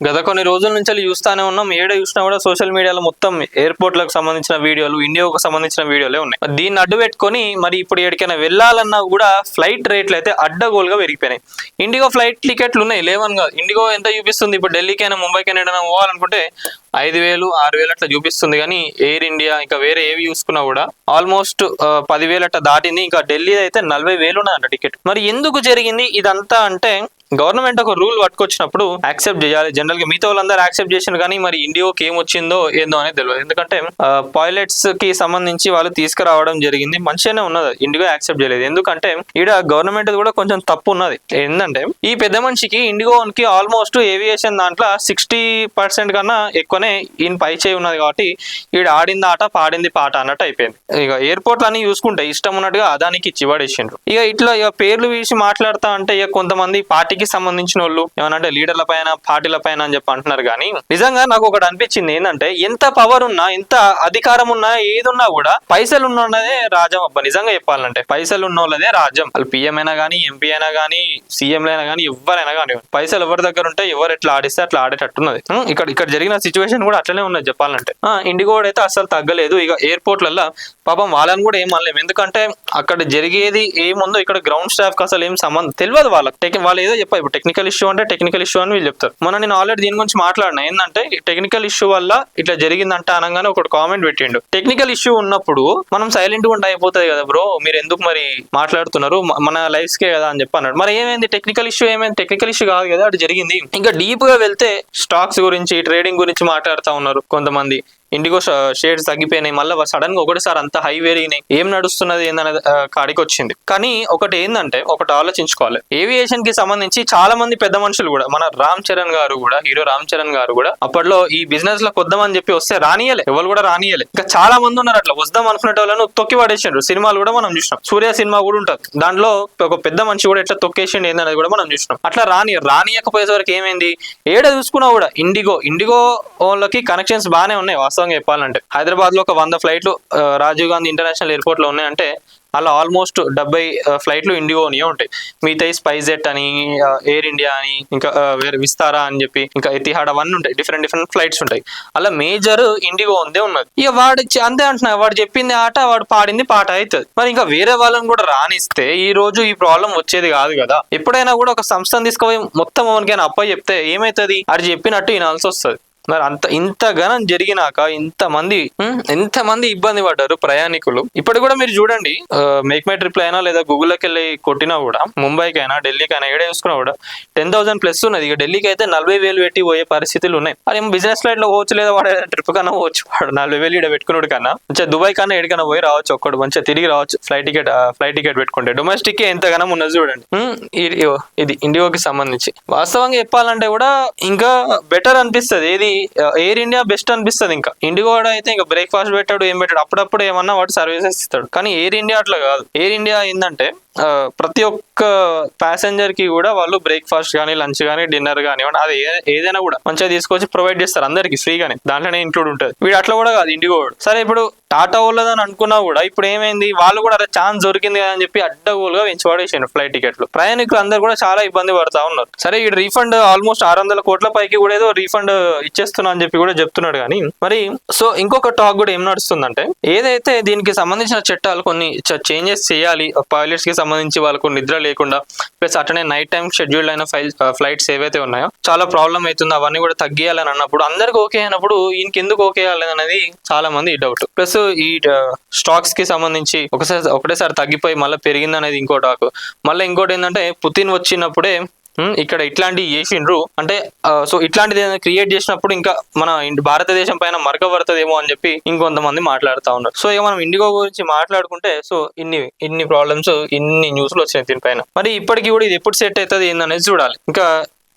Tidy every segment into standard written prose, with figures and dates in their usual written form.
గత కొన్ని రోజుల నుంచి చూస్తానే ఉన్నాం. ఏడ చూసినా కూడా సోషల్ మీడియాలో మొత్తం ఎయిర్పోర్ట్లకు సంబంధించిన వీడియోలు, ఇండియాకు సంబంధించిన వీడియోలే ఉన్నాయి. దీన్ని అడ్డు పెట్టుకొని మరి ఇప్పుడు ఎక్కడికైనా వెళ్ళాలన్నా కూడా ఫ్లైట్ రేట్లు అయితే అడ్డగోలుగా పెరిగిపోయినాయి. ఇండిగో ఫ్లైట్ టికెట్లు ఉన్నాయి, లేవని కాదు. ఇండిగో ఎంత చూపిస్తుంది ఇప్పుడు ఢిల్లీకైనా ముంబైకైనా ఏదైనా పోవాలనుకుంటే 5,000 6,000 అట్లా చూపిస్తుంది. కానీ ఎయిర్ ఇండియా ఇంకా వేరే ఏవి చూసుకున్నా కూడా ఆల్మోస్ట్ 10,000 అట్లా దాటింది. ఇంకా ఢిల్లీ అయితే 40,000 ఉన్నదంట టికెట్. మరి ఎందుకు జరిగింది ఇదంతా అంటే గవర్నమెంట్ ఒక రూల్ పట్టుకొచ్చినప్పుడు యాక్సెప్ట్ చేయాలి. జనరల్ గా మిగతా వాళ్ళందరూ యాక్సెప్ట్ చేసిన కానీ మరి ఇండియాకి ఏమొచ్చిందో ఏందో అనేది తెలియదు. ఎందుకంటే పైలట్స్ కి సంబంధించి వాళ్ళు తీసుకురావడం జరిగింది, మంచిగానే ఉన్నది. ఇండిగో యాక్సెప్ట్ చేయలేదు. ఎందుకంటే ఈడ గవర్నమెంట్ కూడా కొంచెం తప్పు ఉన్నది. ఏంటంటే ఈ పెద్ద మనిషికి ఇండిగోకి ఆల్మోస్ట్ ఏవియేషన్ దాంట్లో 60% కన్నా ఎక్కువనే ఈయన పై చేయి ఉన్నది. కాబట్టి ఈడ ఆడింది ఆట పాడింది పాట అన్నట్టు అయిపోయింది. ఇక ఎయిర్పోర్ట్లు అన్ని చూసుకుంటే ఇష్టం ఉన్నట్టుగా అదానికి చివాడేసిండ్రు. ఇక ఇట్లా ఇక పేర్లు వీసి మాట్లాడుతా అంటే ఇక కొంతమంది పార్టీకి సంబంధించిన వాళ్ళు ఏమనంటే లీడర్ల పైన పార్టీల పైన అని చెప్పి అంటున్నారు. కానీ నిజంగా నాకు ఒకటి అనిపించింది ఏంటంటే ఎంత పవర్ ఉన్నా ఎంత అధికారం ఉన్నా ఏదున్నా కూడా పైసలు ఉన్నదే రాజ్యం. అబ్బా నిజంగా చెప్పాలంటే పైసలు ఉన్నోళ్ళదే రాజ్యం. వాళ్ళు పిఎం అయినా కానీ ఎంపీ అయినా కానీ సీఎంలు అయినా కానీ ఎవరైనా కానీ పైసలు ఎవరి దగ్గర ఉంటే ఎవరు ఎట్లా ఆడిస్తే అట్లా ఆడేటట్టున్నది. ఇక్కడ జరిగిన సిచ్యువేషన్ కూడా అట్లనే ఉన్నది చెప్పాలంటే. ఇండిగో అయితే అసలు తగ్గలేదు. ఇక ఎయిర్పోర్ట్లలో పాపం వాళ్ళని కూడా ఏం అనలేము. ఎందుకంటే అక్కడ జరిగేది ఏముందో ఇక్కడ గ్రౌండ్ స్టాఫ్ కి అసలు ఏం సంబంధం తెలియదు వాళ్ళకి. వాళ్ళు ఏదో చెప్పారు ఇప్పుడు టెక్నికల్ ఇష్యూ అంటే టెక్నికల్ ఇష్యూ అని వీళ్ళు చెప్తారు. మొన్న నేను ఆల్రెడీ దీని గురించి మాట్లాడినా. ఏంటంటే టెక్నికల్ ఇష్యూ వల్ల ఇట్లా జరిగిందంట అనగానే ఒకటి కామెంట్ పెట్టిండు. టెక్నికల్ ఇష్యూ ఉన్నప్పుడు మనం సైలెంట్ గా ఉంటే అయిపోతుంది కదా బ్రో, మీరు ఎందుకు మరి మాట్లాడుతున్నారు, మన లైఫ్స్ కే కదా అని చెప్పి అన్నాడు. మరి ఏమైంది టెక్నికల్ ఇష్యూ? ఏమైంది టెక్నికల్ ఇష్యూ కాదు కదా అటు జరిగింది. ఇంకా డీప్ గా వెళ్తే స్టాక్స్ గురించి ట్రేడింగ్ గురించి మాట్లాడుతూ ఉన్నారు కొంతమంది. ఇండిగో షేర్స్ తగ్గిపోయినాయి, మళ్ళీ సడన్ గా ఒకటిసారి అంత హై పెరిగినాయి. ఏం నడుస్తున్నది ఏందనేది కాడికి వచ్చింది. కానీ ఒకటి ఏంటంటే ఒకటి ఆలోచించుకోవాలి. ఏవియేషన్ కి సంబంధించి చాలా మంది పెద్ద మనుషులు కూడా, మన రామ్ చరణ్ గారు కూడా, హీరో రామ్ చరణ్ గారు కూడా అప్పట్లో ఈ బిజినెస్ లో కొద్దామని చెప్పి వస్తే రానియలే, ఎవరు కూడా రానియలే. ఇంకా చాలా మంది ఉన్నారు అట్లా వద్దాం అనుకునే వాళ్ళను తొక్కి పడేసిండ్రు. సినిమాలు కూడా మనం చూసినాం, సూర్య సినిమా కూడా ఉంటుంది, దాంట్లో ఒక పెద్ద మనిషి కూడా ఎట్లా తొక్కేసిండు ఏందనేది కూడా మనం చూసినాం. అట్లా రానియకపోయే వరకు ఏమైంది, ఏడ చూసుకున్నా కూడా ఇండిగో వాళ్ళకి కనెక్షన్స్ బాగానే ఉన్నాయి. వాస్తవంగా చెప్పాలంటే హైదరాబాద్ లో ఒక 100 ఫ్లైట్లు రాజీవ్ గాంధీ ఇంటర్నేషనల్ ఎయిర్పోర్ట్ లో ఉన్నాయంటే అలా ఆల్మోస్ట్ 70 ఫ్లైట్లు ఇండిగోనియే ఉంటాయి. మిగతా స్పైజెట్ అని, ఎయిర్ ఇండియా అని, ఇంకా వేరే విస్తారా అని చెప్పి, ఇంకా ఎతిహాడ్ అవన్నీ ఉంటాయి. డిఫరెంట్ ఫ్లైట్స్ ఉంటాయి. అలా మేజర్ ఇండిగో ఉందే ఉన్నది. ఇక వాడు అంతే అంటున్నా, వాడు చెప్పింది ఆట, వాడు పాడింది పాట అవుతుంది. మరి ఇంకా వేరే వాళ్ళని కూడా రానిస్తే ఈ రోజు ఈ ప్రాబ్లం వచ్చేది కాదు కదా. ఎప్పుడైనా కూడా ఒక సంస్థను తీసుకుపోయి మొత్తం ఎవరికైనా అప్ప చెప్తే ఏమవుతుంది, అది చెప్పినట్టు వినాల్సి వస్తుంది. మరి ఇంతగానం జరిగినాక ఎంతమంది ఇబ్బంది పడ్డారు ప్రయాణికులు. ఇప్పుడు కూడా మీరు చూడండి, మేక్ మై ట్రిప్ అయినా లేదా గూగుల్లోకి వెళ్ళి కొట్టినా కూడా ముంబైకైనా ఢిల్లీకైనా ఏడే చూసుకున్నా కూడా 10,000 ప్లస్ ఉన్నది. ఇక ఢిల్లీకి అయితే 40,000 పెట్టి పోయే పరిస్థితులు ఉన్నాయి. అది బిజినెస్ ఫ్లైట్ లో పోవచ్చు, లేదా వాడు ట్రిప్ కన్నా పోవచ్చు. వాడు 40,000 ఇక్కడ పెట్టుకున్నాడు కన్నా మంచిగా దుబాయ్ కన్నా ఎక్కడికైనా పోయి రావచ్చు, ఒక్కడు మంచిగా తిరిగి రావచ్చు. ఫ్లైట్ టికెట్ పెట్టుకుంటే డొమెస్టిక్ ఎంతగానం ఉన్నది చూడండి. ఇది ఇండియాకి సంబంధించి వాస్తవంగా చెప్పాలంటే కూడా ఇంకా బెటర్ అనిపిస్తుంది. ఏది ఎయిర్ ఇండియా బెస్ట్ అనిపిస్తుంది. ఇంకా ఇండిగో అయితే ఇంకా బ్రేక్ఫాస్ట్ పెట్టాడు, ఏం పెట్టాడు, అప్పుడప్పుడు ఏమన్నా వాడు సర్వీసెస్ ఇస్తాడు. కానీ ఎయిర్ ఇండియా అట్లా కాదు. ఎయిర్ ఇండియా ఏంటంటే ప్రతి ఒక్క ప్యాసింజర్ కి కూడా వాళ్ళు బ్రేక్ఫాస్ట్ కానీ, లంచ్ కానీ, డిన్నర్ కానివ్వండి, అది ఏదైనా కూడా మంచిగా తీసుకొచ్చి ప్రొవైడ్ చేస్తారు అందరికి ఫ్రీగానే, దాంట్లోనే ఇంక్లూడ్ ఉంటుంది. వీడు అట్లా కూడా కాదు ఇండిగో. సరే ఇప్పుడు టాటా వాళ్ళదని అనుకున్నా కూడా ఇప్పుడు ఏమైంది, వాళ్ళు కూడా ఛాన్స్ దొరికింది కదా అని చెప్పి అడ్డగోలుగా పెంచిపడేసారు ఫ్లైట్ టికెట్లు. ప్రయాణికులు అందరు కూడా చాలా ఇబ్బంది పడతా ఉన్నారు. సరే ఈ రీఫండ్ ఆల్మోస్ట్ 600 కోట్ల పైకి కూడా ఏదో రీఫండ్ ఇచ్చేస్తున్నా అని చెప్పి కూడా చెప్తున్నాడు. కానీ మరి సో ఇంకొక టాక్ కూడా ఏం నడుస్తుందంటే, ఏదైతే దీనికి సంబంధించిన చట్టాలు కొన్ని చేంజెస్ చేయాలి, పైలట్స్ కి సంబంధించి వాళ్ళకు నిద్ర లేకుండా, ప్లస్ అట్లనే నైట్ టైం షెడ్యూల్డ్ అయిన ఫ్లైట్స్ ఏవైతే ఉన్నాయో చాలా ప్రాబ్లం అవుతుందో అవన్నీ కూడా తగ్గియాలని అన్నప్పుడు, అందరికి ఓకే అయినప్పుడు ఈయనకి ఎందుకు ఓకే అవ్వలేదు అనేది చాలా మంది డౌట్. ప్లస్ ఈ స్టాక్స్ కి సంబంధించి ఒకటేసారి తగ్గిపోయి మళ్ళీ పెరిగింది అనేది ఇంకో టాక్. మళ్ళీ ఇంకోటి ఏంటంటే పుతిన్ వచ్చినప్పుడే ఇక్కడ ఇట్లాంటివి చేసిండ్రు అంటే, సో ఇట్లాంటిది ఏదైనా క్రియేట్ చేసినప్పుడు ఇంకా మన భారతదేశం పైన మరక పడుతుందేమో అని చెప్పి ఇంకొంతమంది మాట్లాడుతూ ఉన్నారు. సో ఇక మనం ఇండిగో గురించి మాట్లాడుకుంటే సో ఇన్ని ప్రాబ్లమ్స్, ఇన్ని న్యూస్లు వచ్చినాయి దీనిపైన. మరి ఇప్పటికీ కూడా ఇది ఎప్పుడు సెట్ అవుతుంది ఏందనేది చూడాలి. ఇంకా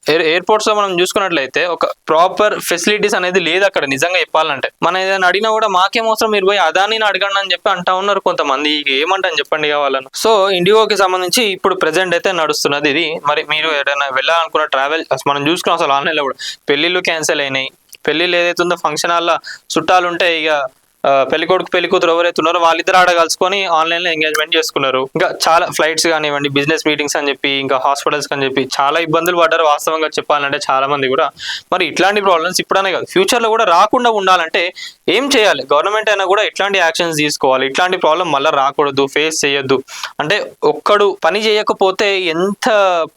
ఎయిర్పోర్ట్స్ లో మనం చూసుకున్నట్లయితే ఒక ప్రాపర్ ఫెసిలిటీస్ అనేది లేదు అక్కడ. నిజంగా చెప్పాలంటే మనం ఏదైనా అడిగినా కూడా మాకేం అవసరం, మీరు పోయి అదాని అడగండి అని చెప్పి అంటా ఉన్నారు కొంతమంది. ఏమంటాను చెప్పండి కావాలను. సో ఇండిగోకి సంబంధించి ఇప్పుడు ప్రెసెంట్ అయితే నడుస్తున్నది ఇది. మరి మీరు ఏదైనా వెళ్ళాలనుకున్న ట్రావెల్ మనం చూసుకున్నాం, అసలు ఆన్లైన్ లో కూడా పెళ్లిళ్ళు క్యాన్సిల్ అయినాయి. పెళ్లిళ్ళు ఏదైతే ఉందో ఫంక్షన్ హాల్లో చుట్టాలు ఉంటే ఇక పెళ్లికొడుకు పెళ్లి కూతురు ఎవరైతే ఉన్నారో వాళ్ళిద్దరు ఆడ కలుసుకొని ఆన్లైన్ లో ఎంగేజ్మెంట్ చేసుకున్నారు. ఇంకా చాలా ఫ్లైట్స్ కానివ్వండి, బిజినెస్ మీటింగ్స్ అని చెప్పి, ఇంకా హాస్పిటల్స్ అని చెప్పి చాలా ఇబ్బందులు పడ్డారు వాస్తవంగా చెప్పాలంటే చాలా మంది కూడా. మరి ఇట్లాంటి ప్రాబ్లమ్స్ ఇప్పుడనే కాదు ఫ్యూచర్ లో కూడా రాకుండా ఉండాలంటే ఏం చేయాలి? గవర్నమెంట్ అయినా కూడా ఎట్లాంటి యాక్షన్స్ తీసుకోవాలి? ఇట్లాంటి ప్రాబ్లం మళ్ళీ రాకూడదు, ఫేస్ చేయొద్దు అంటే ఒక్కడు పని చేయకపోతే ఎంత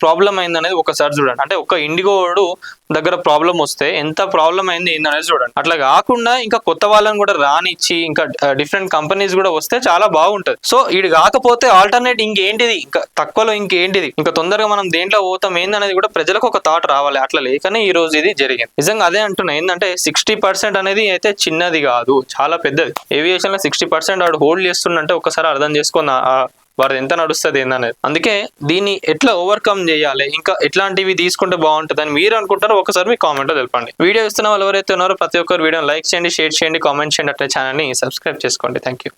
ప్రాబ్లం అయింది అనేది ఒకసారి చూడండి. అంటే ఒక ఇండిగోడు దగ్గర ప్రాబ్లం వస్తే ఎంత ప్రాబ్లం అయింది ఏందనేది చూడండి. అట్లా కాకుండా ఇంకా కొత్త వాళ్ళని కూడా రానిచ్చి ఇంకా డిఫరెంట్ కంపెనీస్ కూడా వస్తే చాలా బాగుంటది. సో ఇది కాకపోతే ఆల్టర్నేట్ ఇంకేంటిది, ఇంకా తక్కువలో ఇంకేంటిది, ఇంకా తొందరగా మనం దేంట్లో పోతాం ఏందనేది కూడా ప్రజలకు ఒక థాట్ రావాలి. అట్లా లేకనే ఈ రోజు ఇది జరిగింది. నిజంగా అదే అంటున్నా, ఏంటంటే 60% అనేది అయితే చిన్నది కాదు, చాలా పెద్దది. ఏవియేషన్ లో 60% వాడు హోల్డ్ చేస్తుందంటే ఒకసారి అర్థం చేసుకున్న వారు ఎంత నడుస్తుంది ఏందనేది. అందుకే దీన్ని ఎట్లా ఓవర్కమ్ చేయాలి, ఇంకా ఎట్లాంటివి తీసుకుంటే బాగుంటుంది అని మీరు అనుకుంటారో ఒకసారి మీ కామెంట్ లో తెలపండి. వీడియో ఇస్తున్న వాళ్ళు ఎవరైతే ఉన్నారో ప్రతి ఒక్కరు వీడియోని లైక్ చేయండి, షేర్ చేయండి, కామెంట్ చేయండి, అట్లా ఛానల్ ని సబ్స్క్రైబ్ చేసుకోండి. Thank you.